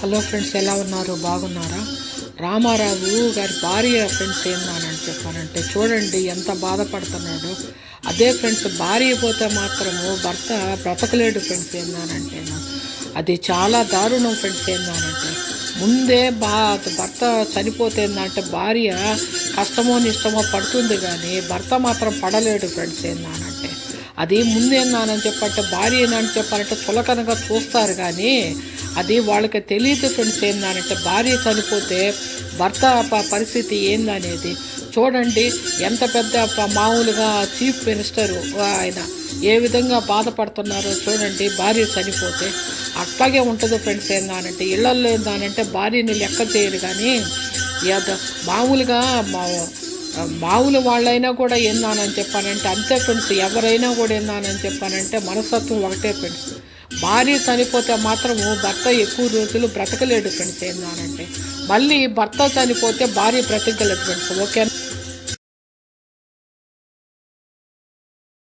Hello friends, ఎలా ఉన్నారు? బాగున్నారా? రామారావు గారి భార్య ఫ్రెండ్స్ ఏందానని చెప్పానంటే చూడండి ఎంత బాధపడుతున్నాడు. అదే ఫ్రెండ్స్ భార్య పోతే మాత్రము భర్త బ్రతకలేడు ఫ్రెండ్స్ ఏందానంటే అది చాలా దారుణం ఫ్రెండ్స్ ఏందానంటే ముందే భర్త చనిపోతే ఏందంటే భార్య కష్టమో నిష్టమో పడుతుంది కానీ భర్త మాత్రం పడలేడు ఫ్రెండ్స్ ఏందానంటే అది ముందేందానని చెప్పంటే భార్య ఏందని చెప్పాలంటే చులకనగా చూస్తారు కానీ అది వాళ్ళకి తెలియదు ఫ్రెండ్స్ ఏందనంటే భార్య చనిపోతే భర్త పరిస్థితి ఏందనేది చూడండి. ఎంత పెద్ద మామూలుగా చీఫ్ మినిస్టరు ఆయన ఏ విధంగా బాధపడుతున్నారో చూడండి. భార్య చనిపోతే అట్లాగే ఉంటుంది ఫ్రెండ్స్ ఏందనంటే ఇళ్లల్లో ఏందనంటే భార్యని లెక్క చేయరు కానీ మామూలుగా మామూలు వాళ్ళైనా కూడా ఏందానని చెప్పానంటే అంతే ఫ్రెండ్స్. ఎవరైనా కూడా ఏందానని చెప్పానంటే మనస్తత్వం ఒకటే ఫ్రెండ్స్. భార్య చనిపోతే మాత్రము భర్త ఎక్కువ రోజులు బ్రతకలేడు ఫ్రెండ్స్ ఏందానంటే మళ్ళీ భర్త చనిపోతే భార్య బ్రతకలేదు ఫ్రెండ్స్. ఓకేనా?